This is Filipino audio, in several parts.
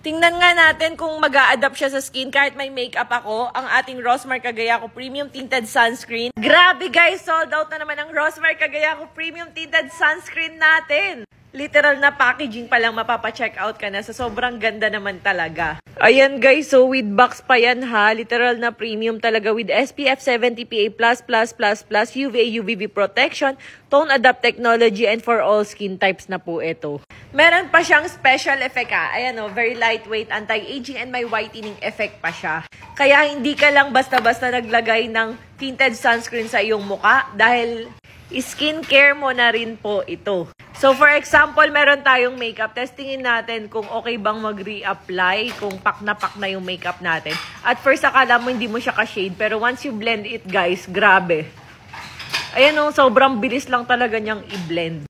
Tingnan nga natin kung mag-a-adapt siya sa skin kahit may makeup ako. Ang ating Rosmar Cagayaco Premium Tinted Sunscreen. Grabe guys, sold out na naman ang Rosmar Cagayaco Premium Tinted Sunscreen natin. Literal na packaging pa lang mapapacheck out ka na. So, sobrang ganda naman talaga. Ayan guys, so with box pa yan ha. Literal na premium talaga with SPF 70 PA++++, UVA UVB protection, tone adapt technology, and for all skin types na po ito. Meron pa siyang special effect ha. Ayan o, very lightweight, anti-aging, and may whitening effect pa siya. Kaya hindi ka lang basta-basta naglagay ng tinted sunscreen sa iyong muka dahil skincare mo na rin po ito. So, for example, meron tayong makeup. Testingin natin kung okay bang mag-reapply, kung pak na yung makeup natin. At first, akala mo hindi mo siya ka-shade. Pero once you blend it, guys, grabe. Ayan o, sobrang bilis lang talaga niyang i-blend.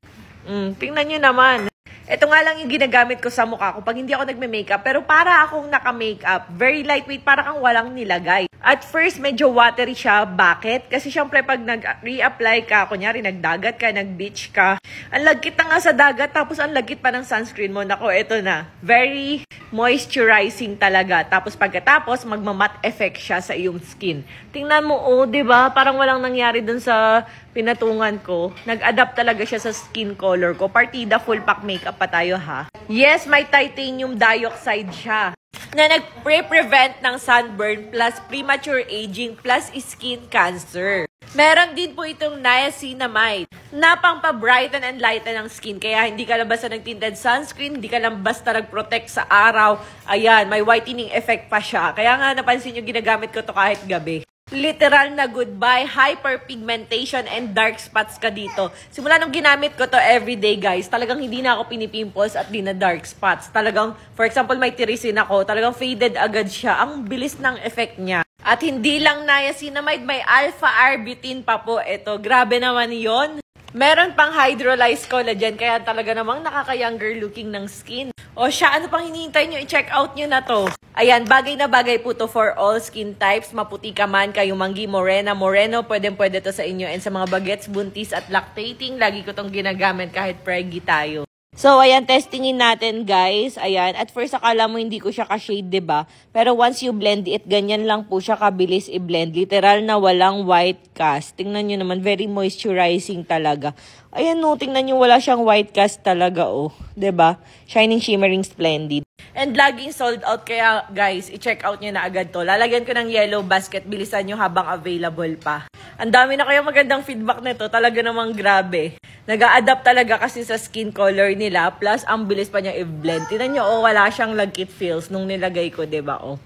Tingnan nyo naman. Ito nga lang yung ginagamit ko sa mukha ko pag hindi ako nagme-makeup. Pero para akong naka-makeup, very lightweight, para kang walang nilagay. At first, medyo watery siya. Bakit? Kasi syempre pag nag-reapply ka, kunyari nagdagat ka, nag-beach ka, ang lagkit na nga sa dagat, tapos ang lagkit pa ng sunscreen mo. Nako, ito na. Very moisturizing talaga. Tapos pagkatapos, magmamat effect siya sa iyong skin. Tingnan mo, oh, diba? Parang walang nangyari dun sa pinatungan ko. Nag-adapt talaga siya sa skin color ko. Partida full pack makeup pa tayo ha. Yes, may titanium dioxide siya na nag-prevent ng sunburn plus premature aging plus skin cancer. Meron din po itong niacinamide na pang-brighten and lighten ang skin. Kaya hindi ka lang basta nag-tinted sunscreen, hindi ka lang basta nag-protect sa araw. Ayan, may whitening effect pa siya. Kaya nga napansin nyo, ginagamit ko to kahit gabi. Literal na goodbye, hyperpigmentation and dark spots ka dito. Simula nung ginamit ko to everyday guys, talagang hindi na ako pinipimples at di na dark spots. Talagang, for example, may tirisin ako, talagang faded agad siya. Ang bilis ng effect niya. At hindi lang niacinamide, may alpha-arbutin pa po ito. Grabe naman yon. Meron pang hydrolyzed collagen, kaya talaga namang nakaka-younger looking ng skin. O siya, ano pang hinihintay nyo? I-check out nyo na to. Ayan, bagay na bagay po to for all skin types. Maputi ka man, kayo manggi, morena, moreno, pwede to sa inyo. And sa mga bagets, buntis at lactating, lagi ko tong ginagamit kahit preggy tayo. So, ayan, testingin natin, guys. Ayan, at first, akala mo hindi ko siya ka-shade, diba? Pero once you blend it, ganyan lang po siya kabilis i-blend. Literal na walang white cast. Tingnan nyo naman, very moisturizing talaga. Ayan, no, tingnan nyo, wala siyang white cast talaga, oh. Diba? Shining, shimmering, splendid. And laging sold out, kaya guys, i-check out nyo na agad to. Lalagyan ko ng yellow basket, bilisan nyo habang available pa. Ang dami na kaya magandang feedback nito, talaga namang grabe. Nag-a-adapt talaga kasi sa skin color nila, plus ang bilis pa niya i-blend. Tingnan nyo, oh, wala siyang lagkit feels nung nilagay ko, diba, oh.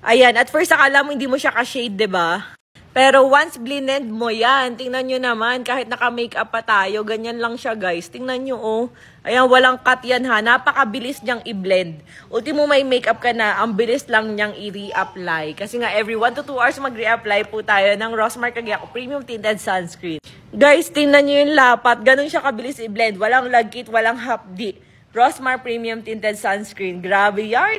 Ayan, at first akala mo hindi mo siya ka-shade, diba? Pero once blended mo yan, tingnan nyo naman, kahit naka-makeup pa tayo, ganyan lang siya guys. Tingnan nyo, oh. Ayan, walang cut yan ha. Napakabilis niyang i-blend. Ultimo may makeup ka na, ang bilis lang niyang i-reapply. Kasi nga, every 1 to 2 hours mag-reapply po tayo ng Rosmar Cagayaco Premium Tinted Sunscreen. Guys, tingnan nyo yung lapat. Ganun siya kabilis i-blend. Walang lagkit, walang hapdi. Rosmar Premium Tinted Sunscreen. Grabe yarn.